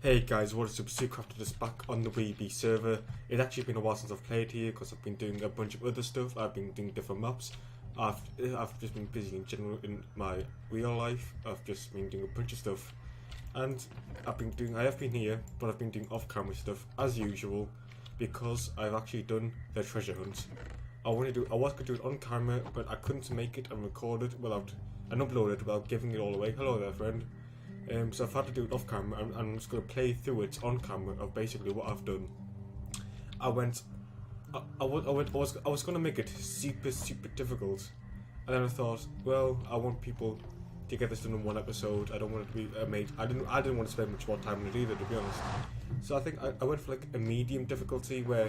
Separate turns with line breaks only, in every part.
Hey guys, what is up? Secrafted is back on the WeBe server. It's actually been a while since I've played here because I've been doing a bunch of other stuff. I've been doing different maps. I've just been busy in general in my real life. I've just been doing a bunch of stuff, and I have been here, but I've been doing off-camera stuff as usual because I've actually done the treasure hunt. I was gonna do it on camera, but I couldn't make it and record it and upload it without giving it all away. Hello there, friend. So I've had to do it off camera, and I'm just going to play through it on camera of basically what I've done. I was going to make it super difficult, and then I thought, well, I want people to get this done in one episode. I don't want it to be I didn't want to spend much more time on it either, to be honest. So I think I went for like a medium difficulty where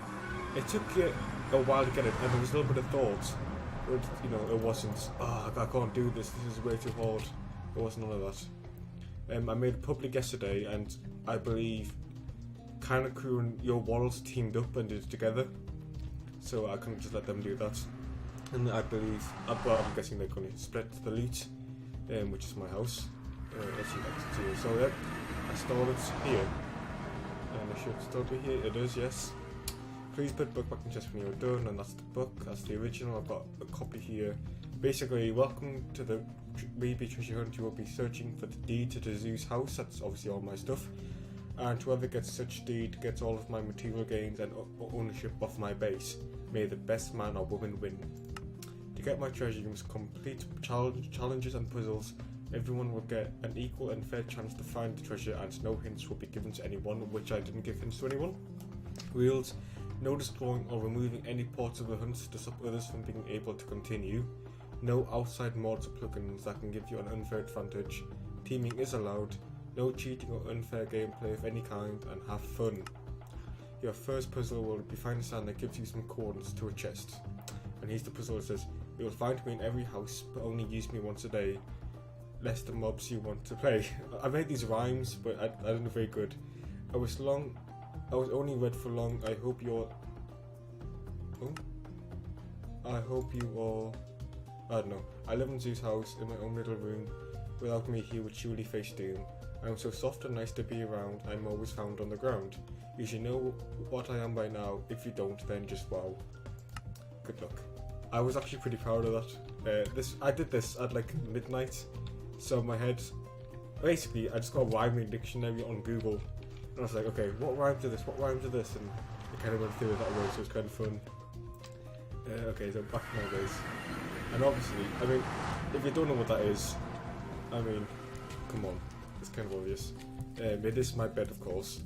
it took a while to get it, and there was a little bit of thought. But, it wasn't, I can't do this. This is way too hard. It wasn't none of that. I made a public yesterday, and I believe Kind of Crew and Your Walls teamed up and did it together, so I couldn't just let them do that. And I believe, I'm guessing they're going to split the loot, which is my house, as you can see. So yeah, I stored it here, and I should still be here. It is, yes. Please put book back in chest when you're done, and that's the book. That's the original. I've got a copy here. Basically, welcome to the WeBe treasure hunt. You will be searching for the deed to the Zeus house. That's obviously all my stuff. And whoever gets such deed gets all of my material gains and ownership of my base. May the best man or woman win. To get my treasure, you must complete challenges and puzzles. Everyone will get an equal and fair chance to find the treasure, and no hints will be given to anyone, which I didn't give hints to anyone. Rules: no destroying or removing any parts of the hunt to stop others from being able to continue. No outside mods or plugins that can give you an unfair advantage. Teaming is allowed. No cheating or unfair gameplay of any kind, and have fun. Your first puzzle will be find a sign that gives you some coordinates to a chest. And here's the puzzle. It says, you will find me in every house, but only use me once a day, lest the mobs you want to play. I made these rhymes, but I didn't do very good. I was only read for long. I hope you all. I don't know. I live in Zeus' house in my own little room. Without me, he would surely face doom. I am so soft and nice to be around. I am always found on the ground. You should know what I am by now. If you don't, then just wow. Good luck. I was actually pretty proud of that. I did this at like midnight, so in my head, basically, I just got a rhyming dictionary on Google, and I was like, okay, what rhymes to this? What rhymes to this? And it kind of went through it that way, so it was kind of fun. Okay, so back to my base. And obviously, I mean, if you don't know what that is, I mean, come on, it's kind of obvious. It is my bed, of course.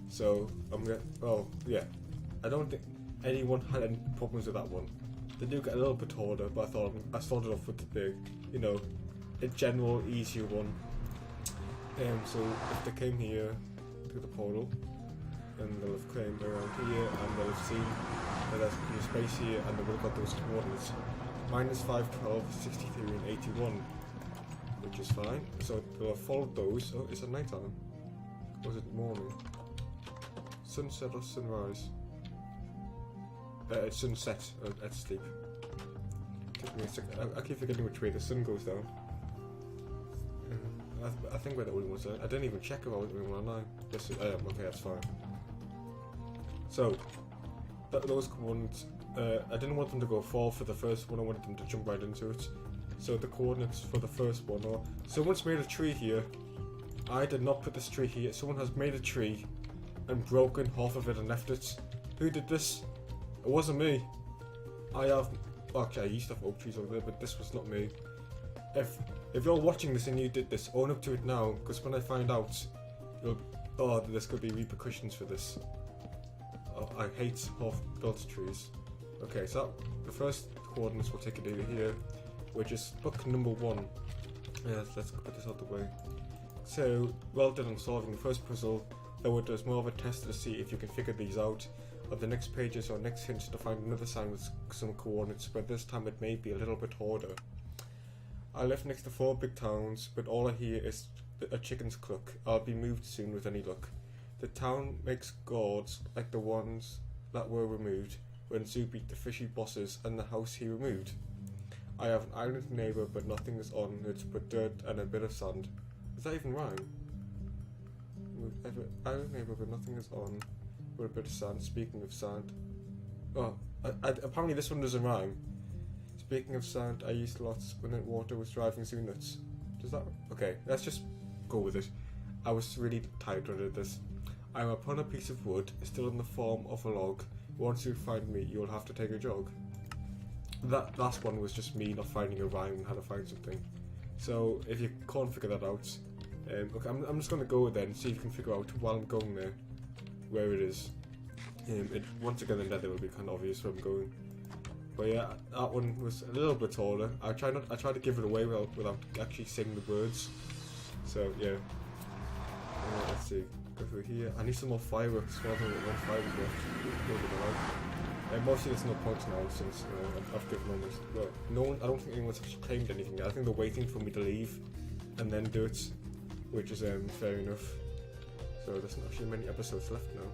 So I don't think anyone had any problems with that one. They do get a little bit harder, but I started off with the a general easier one. So if they came here through the portal, and they'll have came around here, and they'll have seen that there's a space here, and they will have got those coordinates. -5, 12, 63, and 81, which is fine. So they'll have followed those. Oh, is it night time? Or is it morning? Sunset or sunrise? It's sunset at sleep. Give me a second. I keep forgetting which way the sun goes down. I think we're the only ones. I didn't even check if I was the only one online. Yes, I am. Okay, that's fine. So those coordinates. I didn't want them to go far for the first one. I wanted them to jump right into it. So the coordinates for the first one are: someone's made a tree here. I did not put this tree here. Someone has made a tree and broken half of it and left it. Who did this? It wasn't me. Actually, I used to have oak trees over there, but this was not me. If you're watching this and you did this, own up to it now, because when I find out, there's going to be repercussions for this. I hate half-built trees. Okay, so the first coordinates will take it over here, which is book number 1. Let's put this out the way. So, well done on solving the first puzzle, though it was more of a test to see if you can figure these out. On the next pages or next hints to find another sign with some coordinates, but this time it may be a little bit harder. I live next to 4 big towns, but all I hear is a chicken's cluck. I'll be moved soon with any luck. The town makes gourds like the ones that were removed when Zoo beat the fishy bosses and the house he removed. I have an island neighbour, but nothing is on it but dirt and a bit of sand. Does that even rhyme? Iron neighborhood, nothing is on. With a bit of sand. Speaking of sand. Oh, apparently this one doesn't rhyme. Speaking of sand, I used lots when the water was driving through nuts. Does that? Okay, let's just go with it. I was really tired when I did this. I'm upon a piece of wood, still in the form of a log. Once you find me, you'll have to take a jog. That last one was just me not finding a rhyme and how to find something. So if you can't figure that out, okay, I'm just going to go there and see if you can figure out while I'm going there where it is. Once again, the nether will be kind of obvious where I'm going. But yeah, that one was a little bit taller. I tried to give it away without actually saying the words. So yeah, let's see. Go through here. I need some more fireworks. Well, I don't know what fireworks left. Mostly there's no point now since I've given almost. Well, no one. I don't think anyone's actually claimed anything yet. I think they're waiting for me to leave and then do it, which is fair enough. So there's not actually many episodes left now.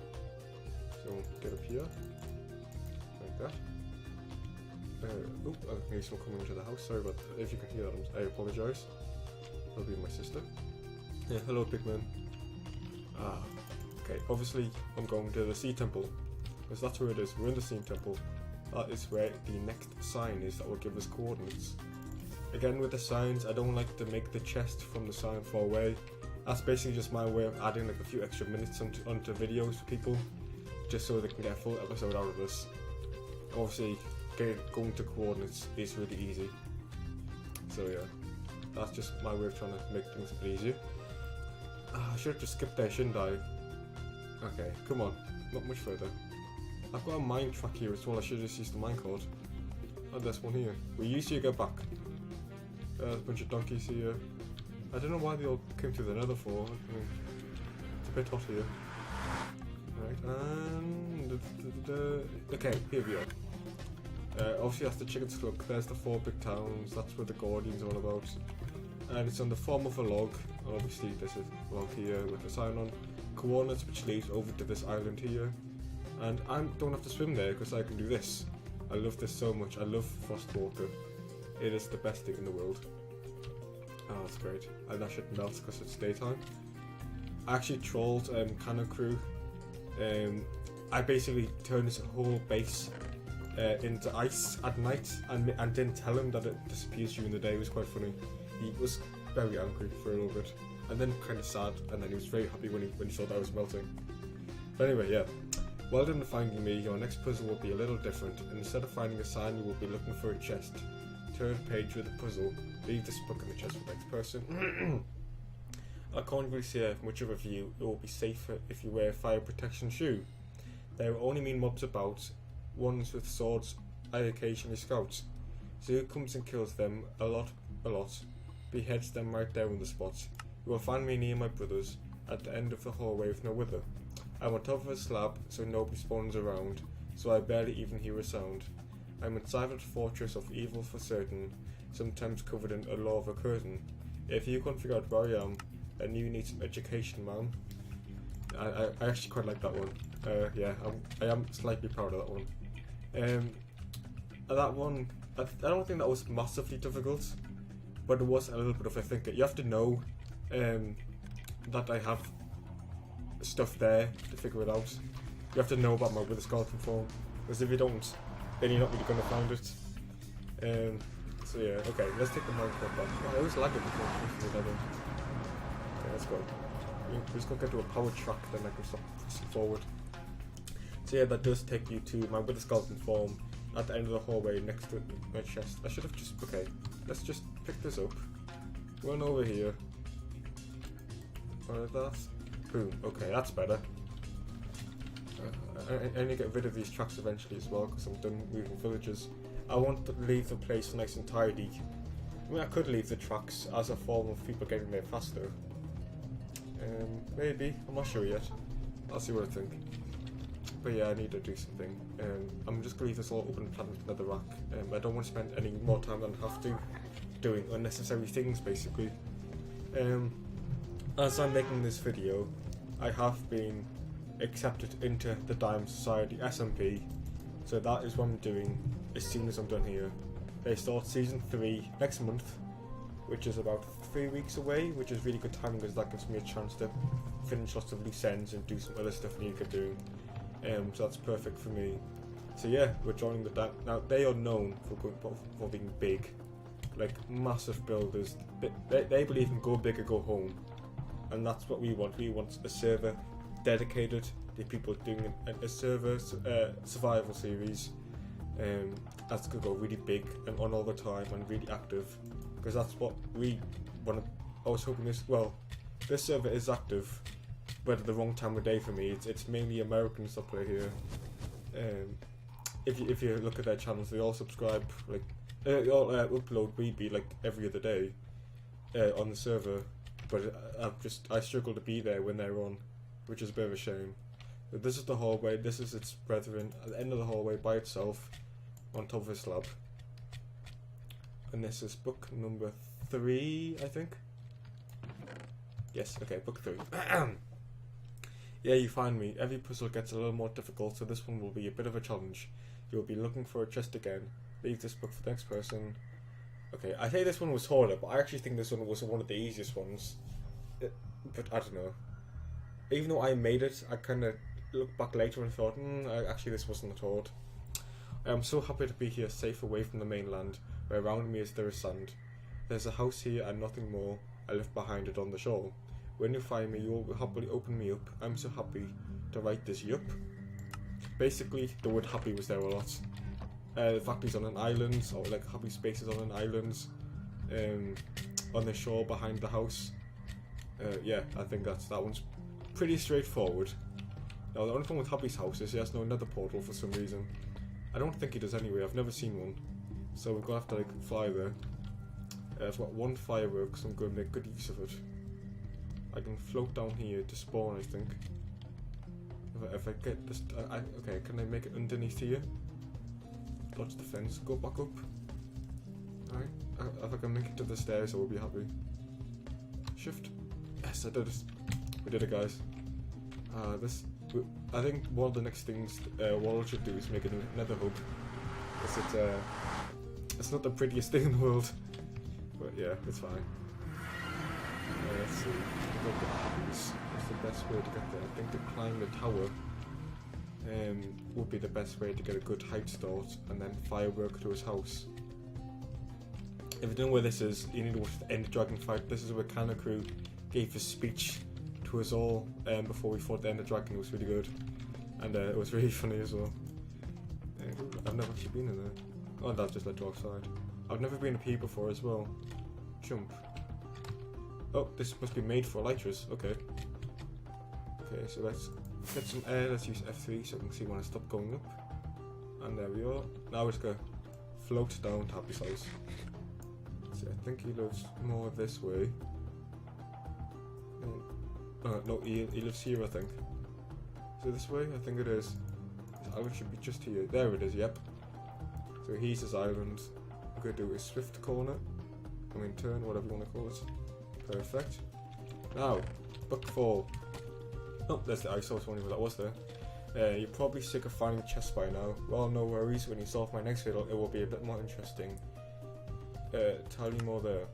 So get up here, like that. I think someone coming into the house. Sorry about that. If you can hear that, I apologise. That'll be my sister. Yeah, hello, Pigman. Okay, obviously I'm going to the Sea Temple, because that's where it is. We're in the Sea Temple. That is where the next sign is that will give us coordinates. Again, with the signs, I don't like to make the chest from the sign far away. That's basically just my way of adding like a few extra minutes onto videos for people, just so they can get a full episode out of this. Obviously, going to coordinates is really easy. So yeah, that's just my way of trying to make things a bit easier. I should have just skipped there, shouldn't I? Okay, come on, not much further. I've got a mine track here as well. I should have just used the minecart. Oh, there's one here. We usually go back. There's a bunch of donkeys here. I don't know why they all came to the nether for. I mean, it's a bit hot here. Right, and okay, here we are. Obviously that's the Chicken's Club. There's the 4 big towns. That's where the Guardian's all about. And it's on the form of a log. Obviously this is a log here with a sign on. Coordinates which leads over to this island here. And I don't have to swim there because I can do this. I love this so much. I love frost water. It is the best thing in the world. Oh, that's great. And that should melt because it's daytime. I actually trolled Cannon Crew. I basically turned this whole base into ice at night and didn't tell him that it disappears during the day. It was quite funny. He was very angry for a little bit, and then kind of sad, and then he was very happy when he saw that I was melting. But anyway, yeah. Well done for finding me. Your next puzzle will be a little different. Instead of finding a sign, you will be looking for a chest. Turn page with a puzzle. Leave this book in the chest for the next person. I can't really see much of a view. It will be safer if you wear a fire protection shoe. There are only mean mobs about, ones with swords. I occasionally scout. So who comes and kills them a lot, beheads them right there on the spot. You will find me near my brothers, at the end of the hallway with no wither. I'm on top of a slab, so nobody spawns around, so I barely even hear a sound. I'm inside the fortress of evil for certain, sometimes covered in a lava curtain. If you can't figure out where I am, then you need some education, man. I actually quite like that one. Yeah, I am slightly proud of that one. That one, I don't think that was massively difficult, but it was a little bit of a thinker. You have to know that I have stuff there to figure it out. You have to know about my wither skeleton form, because if you don't, then you're not really going to find it. So yeah, okay, let's take the minecart back. Oh, I always lagged it before. Okay, let's go. We're just going to get to a power track, then I can stop pressing forward. So yeah, that does take you to my wither skeleton form at the end of the hallway next to my chest. I should have just, okay, let's just pick this up. Run over here. Like that. Boom, okay, that's better. I need to get rid of these tracks eventually as well because I'm done moving villages. I want to leave the place nice and tidy. I mean, I could leave the tracks as a form of people getting there faster. Maybe, I'm not sure yet. I'll see what I think. But yeah, I need to do something. I'm just going to leave this all open plan with another rack. I don't want to spend any more time than I have to doing unnecessary things, basically. As I'm making this video, I have been accepted into the Diamond Society SMP, so that is what I'm doing as soon as I'm done here. They start season 3 next month, which is about 3 weeks away, which is really good timing because that gives me a chance to finish lots of loose ends and do some other stuff I need to get doing. So that's perfect for me. So yeah, we're joining the now. They are known for being big, like massive builders. They believe in go big or go home, and that's what we want. We want a server dedicated to people doing a server survival series. That's gonna go really big and on all the time and really active, because that's what we want. I was hoping this server is active, but at the wrong time of day for me. It's mainly Americans that play here. If you look at their channels, they all subscribe, like they all upload WeBe like every other day on the server, but I struggle to be there when they're on, which is a bit of a shame. But this is the hallway. This is its brethren at the end of the hallway by itself, on top of a slab. And this is book number 3, I think. Yes, okay, book 3. Yeah, you find me. Every puzzle gets a little more difficult, so this one will be a bit of a challenge. You'll be looking for a chest again. Leave this book for the next person. Okay, I say this one was harder, but I actually think this one was one of the easiest ones. But I don't know. Even though I made it, I kind of looked back later and thought, actually this wasn't that hard. I am so happy to be here, safe away from the mainland, where around me there is sand. There's a house here and nothing more. I left behind it on the shore. When you find me, you will happily open me up. I'm so happy to write this yup. Basically, the word happy was there a lot. The fact he's on an island, or like happy spaces on an island, on the shore behind the house. Yeah, I think that one's pretty straightforward. Now the only thing with Happy's house is he has no nether portal for some reason. I don't think he does anyway, I've never seen one. So we're gonna have to like fly there. I've got 1 firework, so I'm gonna make good use of it. I can float down here to spawn, I think. If I get this, okay, can I make it underneath here? Dodge the fence, go back up. Alright, if I can make it to the stairs, I will be happy. Shift. Yes, I did it. We did it, guys. I think one of the next things Wall should do is make another hub. Because it's not the prettiest thing in the world, but yeah, it's fine. Let's see. What's the best way to get there? I think to climb the tower would be the best way to get a good height start, and then firework to his house. If you don't know where this is, you need to watch the Ender Dragon fight. This is where Kana Crew gave a speech to us all before we fought the Ender Dragon. It was really good, and it was really funny as well. I've never actually been in there. Oh, that just led to outside. I've never been up here before as well. Jump. Oh, this must be made for elytras. Okay. Okay, so let's get some air. Let's use F3 so we can see when I stop going up. And there we are. Now we're just gonna float down to Happy's house. So I think he lives more this way. No, he lives here, I think. So this way? I think it is. His island should be just here. There it is, yep. So he's his island. I'm gonna do a swift corner. I mean turn, whatever you want to call it. Perfect. Now, book 4. Oh, there's the ice. I was wondering what that was there. You're probably sick of finding chests by now. Well, no worries. When you solve my next riddle, it will be a bit more interesting. Tell you more there.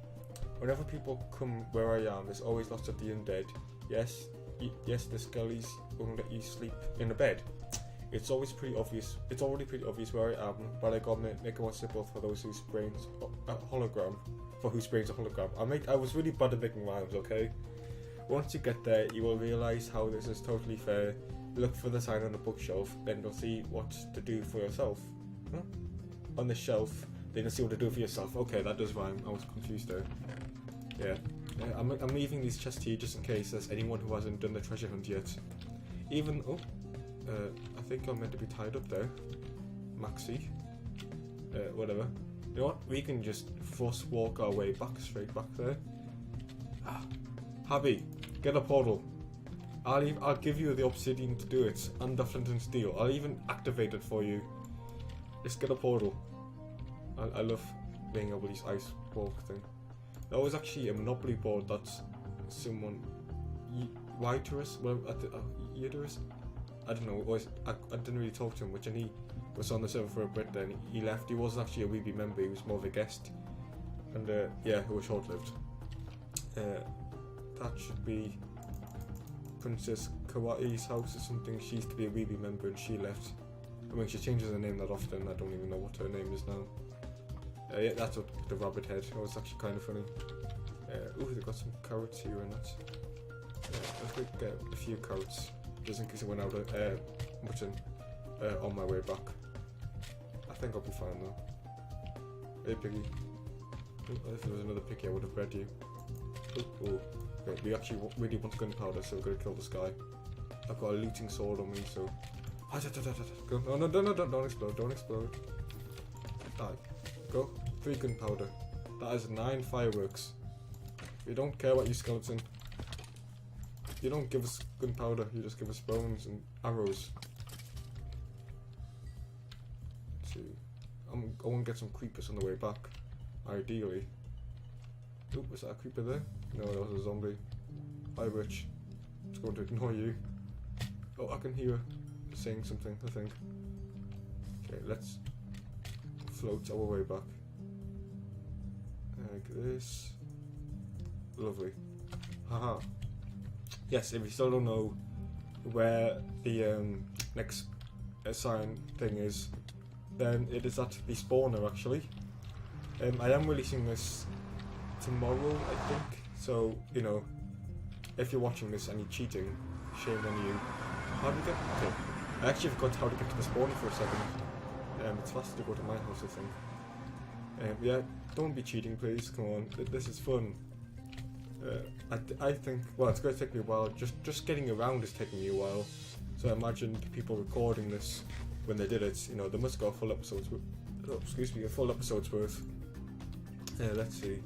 Whenever people come where I am, there's always lots of the undead. Yes, the skellies won't let you sleep in a bed. It's always pretty obvious. It's already pretty obvious where I am, but I gotta make it more simple for those whose brains a hologram. For whose brains a hologram. I was really bad at making rhymes. Okay. Once you get there, you will realise how this is totally fair. Look for the sign on the bookshelf, then you'll see what to do for yourself. Huh? On the shelf, then you'll see what to do for yourself. Okay, that does rhyme. I was confused there. Yeah. I'm leaving these chests here just in case there's anyone who hasn't done the treasure hunt yet. I think I'm meant to be tied up there. Maxi. Whatever. You know what? We can just force walk our way straight back there. Happy, get a portal. I'll give you the obsidian to do it, and the flint and steel. I'll even activate it for you. Just get a portal. I love being able to use ice walk thing. That was actually a Monopoly board that someone, Yturus, Yturus? I don't know. I didn't really talk to him, and he was on the server for a bit. Then he left. He wasn't actually a WeBe member. He was more of a guest, and yeah, it was short-lived. That should be Princess Kawaii's house or something. She used to be a WeBe member and she left. I mean, she changes her name that often. I don't even know what her name is now. Yeah, that's what the rabbit head. It was actually kind of funny. Ooh, they've got some carrots here and that. Let's go get a few carrots, just in case I went out of mutton on my way back. I think I'll be fine though. Hey piggy. Oh, if there was another piggy I would have bred you. Oh. Okay, we actually really want gunpowder, so we're gonna kill this guy. I've got a looting sword on me, so... Go. No, don't explode, don't explode. Die. Go. 3 gunpowder. That is 9 fireworks. We don't care about you, skeleton. You don't give us gunpowder, you just give us bones and arrows. Let's see. I want to get some creepers on the way back. Ideally. Oop, was that a creeper there? No, that was a zombie. Hi, witch. It's going to ignore you. Oh, I can hear her saying something, I think. Okay, let's float our way back. Like this. Lovely. Haha. Yes, if you still don't know where the next sign thing is, then it is at the spawner actually. I am releasing this tomorrow, I think. So, you know, if you're watching this and you're cheating, shame on you. How do we get... Okay. I actually forgot how to get to the spawner for a second. It's faster to go to my house, I think. Yeah, don't be cheating, please. Come on, this is fun. I think, well, it's going to take me a while. Just getting around is taking me a while. So I imagine the people recording this, when they did it, you know, they must have got a full episode's worth. Oh, excuse me, a full episode's worth. Let's see.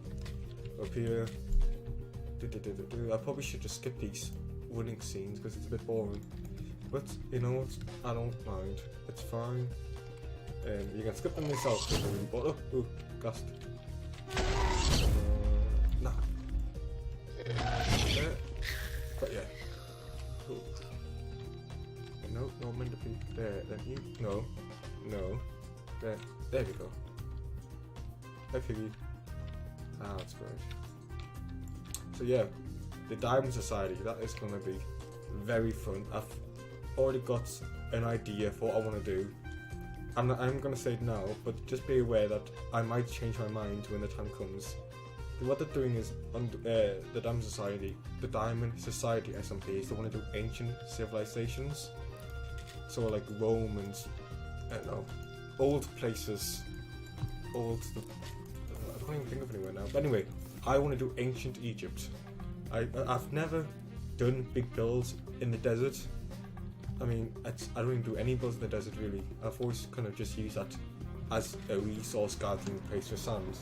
Up here. I probably should just skip these running scenes because it's a bit boring. But you know what? I don't mind. It's fine. You can skip them yourself. But gust. Nah. But yeah. Cool. No, meant to be there. Then you. No. There we go. Hi, Piggy. Ah, that's great. So yeah, the Diamond Society, that is going to be very fun. I've already got an idea for what I want to do. I'm going to say it now, but just be aware that I might change my mind when the time comes. What they're doing is, on the Diamond Society SMP, is they want to do ancient civilizations. So like Rome and, I don't know, old places. I can't even think of anywhere now. But anyway, I want to do ancient Egypt. I've never done big builds in the desert. I mean, I don't even do any builds in the desert really. I've always kind of just used that as a resource gathering place for sand.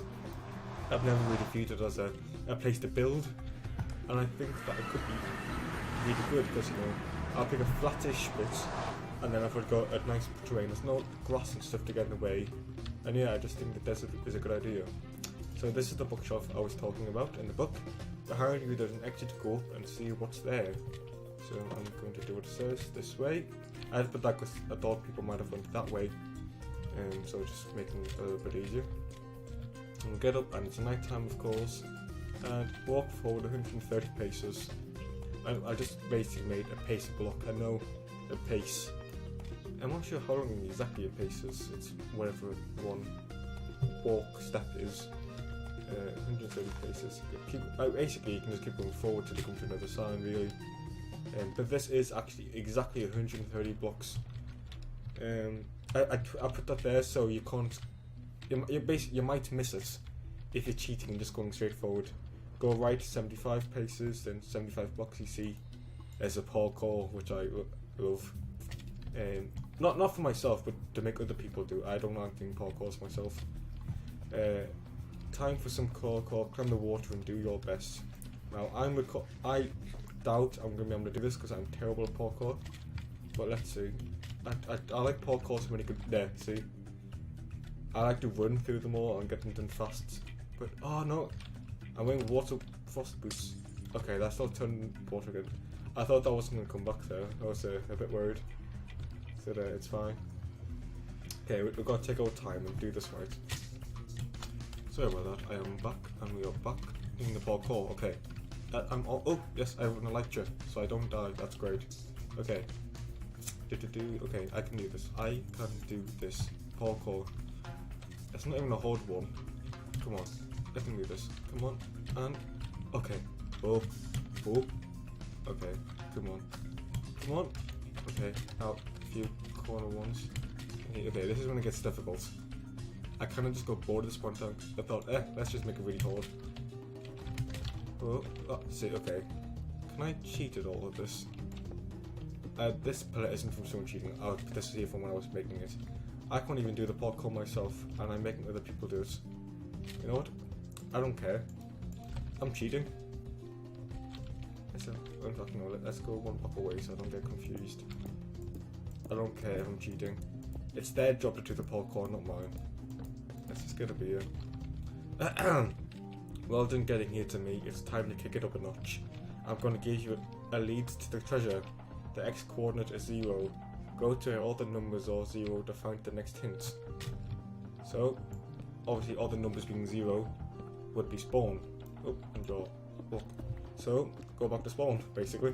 I've never really viewed it as a place to build. And I think that it could be really good because, you know, I'll pick a flattish bit and then I've got a nice terrain. There's no grass and stuff to get in the way. And yeah, I just think the desert is a good idea. So this is the bookshelf I was talking about in the book. Behind you there's an exit to go up and see what's there. So I'm going to do what it says, this way. I had to put that because I thought people might have went that way. So just making it a little bit easier. And we'll get up and it's night time of course. And walk forward 130 paces. I just basically made a pace block. I know a pace. I'm not sure how long exactly a pace is. It's whatever one walk step is. 130 paces. Basically, you can just keep going forward till you come to another sign, really. But this is actually exactly 130 blocks. I put that there so you can't. You might miss it if you're cheating and just going straight forward. Go right 75 paces, then 75 blocks. You see, there's a parkour which I love. Not for myself, but to make other people do. I don't like doing parkours myself. Time for some parkour. Climb the water and do your best. Now I doubt I'm gonna be able to do this because I'm terrible at parkour. But let's see. I like parkours when you could. There, see. I like to run through them all and get them done fast. But oh no, I'm wearing water frost boots. Okay, that's not turned water again. I thought that wasn't gonna come back there. I was a bit worried. So it's fine. Okay, we've got to take our time and do this right. Sorry about that. I am back, and we are back in the parkour. Okay. oh yes, I have an elytra, so I don't die. That's great. Okay. Okay, I can do this. I can do this. Parkour. It's not even a hard one. Come on, I can do this. Come on, and okay. Oh. Okay, come on. Okay, out a few corner ones. Okay, this is when it gets difficult. I kind of just got bored at this point. I thought, let's just make it really hard. Oh, see, okay. Can I cheat at all of this? This palette isn't from someone cheating. I'll put this here from when I was making it. I can't even do the parkour myself, and I'm making other people do it. You know what? I don't care. I'm cheating. In fact, no, let's go one block away so I don't get confused. I don't care if I'm cheating. It's their job to do the parkour, not mine. Let's just get a beer. Well done getting here to me. It's time to kick it up a notch. I'm going to give you a lead to the treasure. The x coordinate is 0. Go to where all the numbers are 0 to find the next hint. So, obviously all the numbers being 0 would be spawn. Oh, and draw. Look. So, go back to spawn, basically.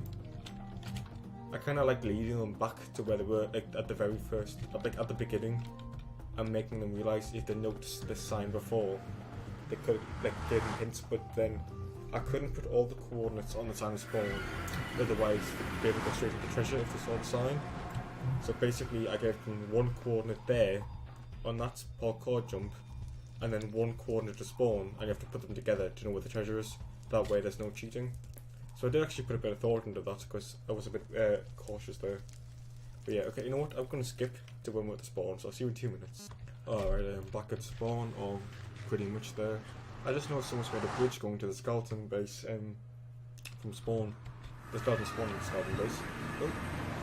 I kind of like leading them back to where they were at the very first, at the beginning, and making them realise if they noticed this sign before, they could give them hints, but then I couldn't put all the coordinates on the sign of spawn, otherwise they'd be able to go straight to the treasure if they saw the sign. So basically I gave them one coordinate there, on that parkour jump, and then one coordinate to spawn, and you have to put them together to know where the treasure is. That way there's no cheating. So I did actually put a bit of thought into that because I was a bit cautious there. But yeah, okay, you know what? I'm going to skip to when we're at the spawn, so I'll see you in 2 minutes. Alright, I'm back at spawn, or pretty much there. I just noticed someone's made a bridge going to the skeleton base from spawn. The skeleton spawn in the skeleton base. Oh,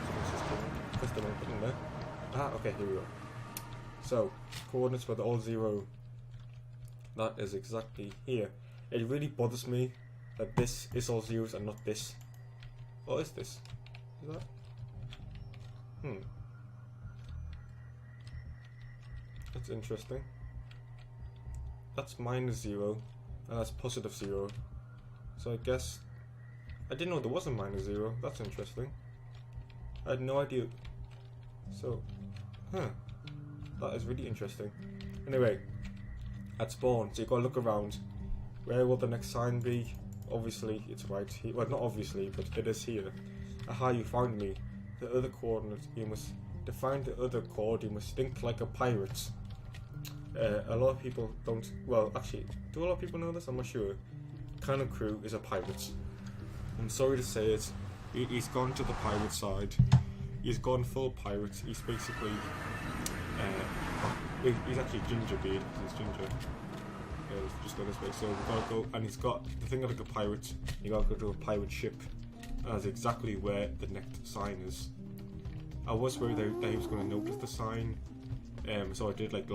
someone's just pressed the wrong button there. Ah, okay, here we go. So, coordinates were all 0. That is exactly here. It really bothers me that this is all zeros and not this. What is this? Is that? That's interesting. That's -0, and that's +0. So I guess I didn't know there was a -0. That's interesting. I had no idea. So, that is really interesting. Anyway, at spawn, so you gotta look around. Where will the next sign be? Obviously, it's right here. Well, not obviously, but it is here. Aha, you found me. The other coordinate, to find the other chord, you must think like a pirate. A lot of people don't, well, actually, do a lot of people know this? I'm not sure. Kind of Crew is a pirate. I'm sorry to say it. He's gone to the pirate side. He's gone full pirate. He's basically, he's actually Gingerbeard, he's ginger. Just go this way, so we've got to go, and he's got the thing like a pirate. You got to go to a pirate ship, and that's exactly where the next sign is. I was worried that he was going to notice the sign, so I did like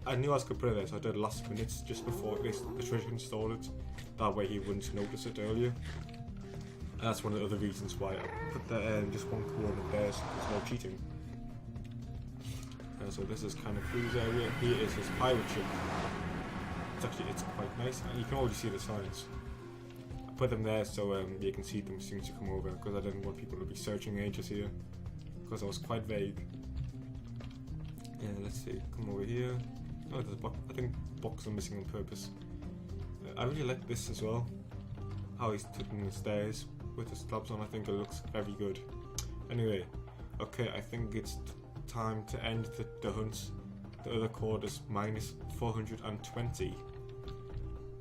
I knew I was going to put it there, so I did last minutes just before the treasure started. That way he wouldn't notice it earlier. And that's one of the other reasons why I put just one coordinate there, so there's no cheating. So this is kind of Crew's area. Here is his pirate ship. It's quite nice, and you can already see the signs. I put them there so you can see them as soon as you come over, because I didn't want people to be searching ages here, because I was quite vague. Yeah, let's see, come over here. Oh, there's a box. I think boxes are missing on purpose. I really like this as well, how he's taking the stairs with the slabs on. I think it looks very good. Anyway, okay, I think it's time to end the hunt. The other chord is -420,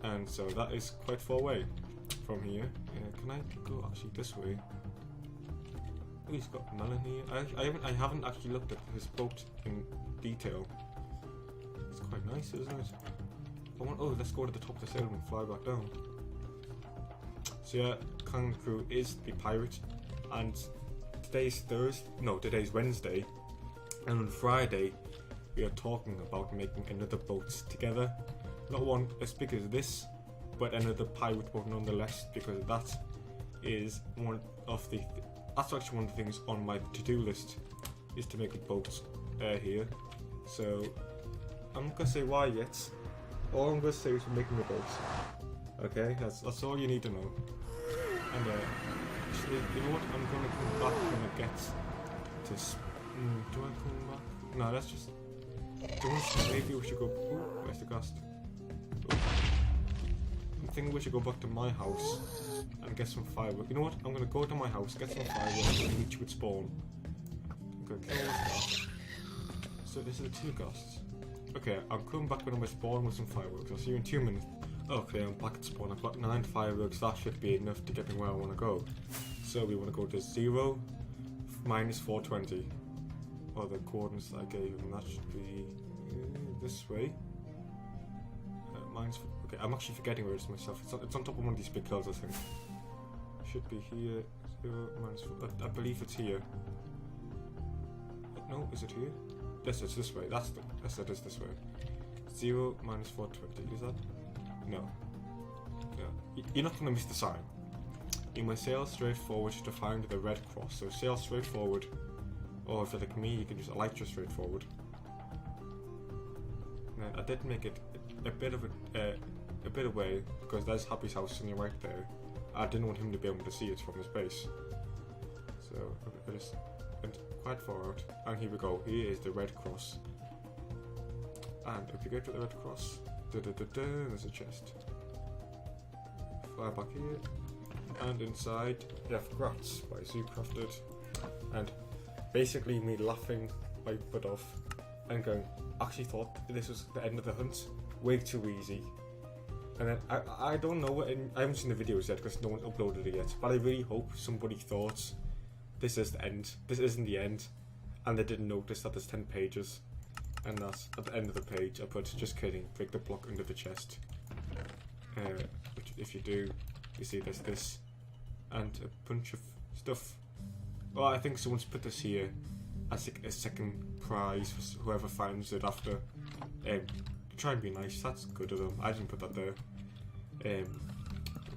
and so that is quite far away from here. Can I go actually this way? Oh, he's got melon here. I haven't actually looked at his boat in detail. It's quite nice, isn't it? Let's go to the top of the sail and fly back down. So yeah, Kang Crew is the pirate, and today's Wednesday, and on Friday we are talking about making another boat together. Not one as big as this, but another pirate boat nonetheless, because that is that's actually one of the things on my to-do list, is to make a boat here. So I'm not gonna say why yet. All I'm gonna say is we're making a boat. Okay, that's all you need to know. And actually, you know what? I'm gonna come back when I get to. Do I come back? No, let's just. Maybe we should go. Ooh, where's the ghost? Ooh. I'm thinking we should go back to my house and get some fireworks. You know what? I'm gonna go to my house, get some fireworks, and meet you at spawn. I'm gonna kill this guy. So this is the 2 ghosts. Okay, I'm coming back when I'm at spawn with some fireworks. I'll see you in 2 minutes. Okay, I'm back at spawn. I've got 9 fireworks. That should be enough to get me where I want to go. So we want to go to 0, minus 420. Or the coordinates that I gave him. That should be this way. Okay, I'm actually forgetting where it is myself. It's on top of one of these big hills, I think. Should be here. 0, minus 4. But I believe it's here. No, is it here? Yes, it's this way. Yes, it is this way. 0, minus 420. Is that? No. You're not going to miss the sign. You must sail straight forward to find the red cross. So sail straight forward. Or if you're like me, you can just light just straight forward. And I did make it a bit away because there's Happy's house on the right there. I didn't want him to be able to see it from his base. So I just went quite far out. And here we go. Here is the red cross. And if you go to the red cross, there's a chest. Fly back here. And inside you have Grats by Zoocrafted. And basically me laughing my butt off and going, actually thought this was the end of the hunt. Way too easy. And then I don't know, I haven't seen the videos yet because no one uploaded it yet, but I really hope somebody thought this is the end. This isn't the end. And they didn't notice that there's 10 pages. And that's at the end of the page I put, just kidding, break the block under the chest. Which if you do, you see there's this and a bunch of stuff. Well, I think someone's put this here as a second prize for whoever finds it after. Try and be nice, that's good of them. I didn't put that there.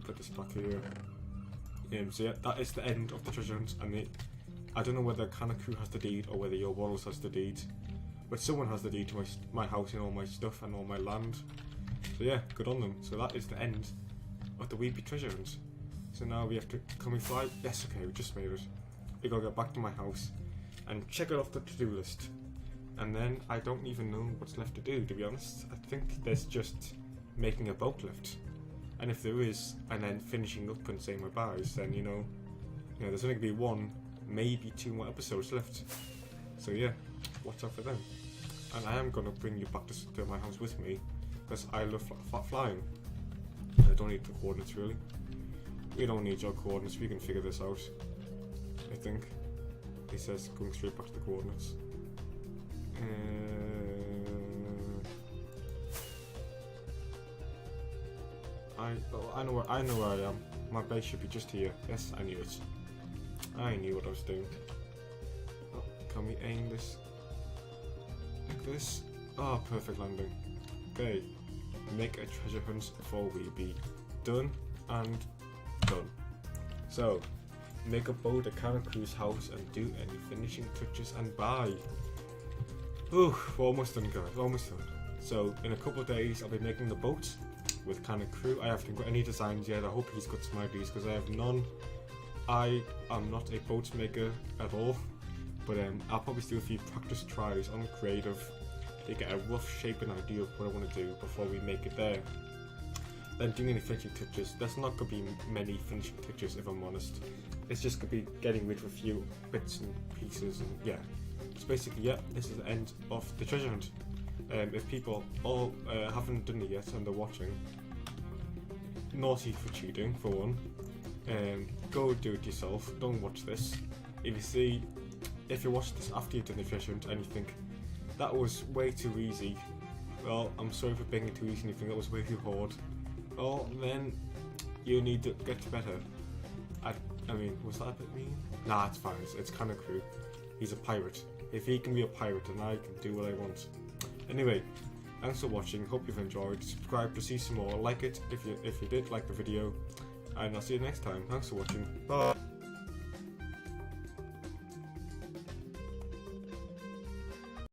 Put this back here. So yeah, that is the end of the treasure hunt. And I don't know whether Kanakoo has the deed or whether your Waddles has the deed. But someone has the deed to my house and all my stuff and all my land. So yeah, good on them. So that is the end of the WeBe treasure hunt. So now we have to, can we fly? Yes, okay, we just made it. We gotta go back to my house and check it off the to-do list. And then I don't even know what's left to do, to be honest. I think there's just making a boat lift. And if there is, and then finishing up and saying my byes, then you know there's only gonna be 1, maybe 2 more episodes left. So yeah, watch out for them. And I am gonna bring you back to my house with me, because I love flying. I don't need the coordinates really. We don't need your coordinates, we can figure this out. I think. He says going straight back to the coordinates. I know where I am. My base should be just here. Yes, I knew it. I knew what I was doing. Oh, can we aim this like this? Ah, oh, perfect landing. Okay, make a treasure hunt before we be done and done. So, make a boat at Kanakoo's house and do any finishing touches and buy. Ooh, we're almost done, guys. We're almost done. So, in a couple of days, I'll be making the boat with Kanakoo. I haven't got any designs yet. I hope he's got some ideas because I have none. I am not a boat maker at all, but I'll probably do a few practice tries on creative to get a rough shape and idea of what I want to do before we make it there. Then doing any finishing touches. There's not going to be many finishing touches if I'm honest. It's just going to be getting rid of a few bits and pieces and yeah. So basically, yeah, this is the end of the treasure hunt. If people all haven't done it yet and they're watching, naughty for cheating for one. Go do it yourself. Don't watch this. If you watch this after you've done the treasure hunt and you think that was way too easy, well, I'm sorry for being too easy and you think that was way too hard. Well, then you need to get better. I mean, was that a bit mean? Nah, it's fine. It's Kanakoo. He's a pirate. If he can be a pirate, then I can do what I want. Anyway, thanks for watching. Hope you've enjoyed. Subscribe to see some more. Like it if you did like the video, and I'll see you next time. Thanks for watching. Bye.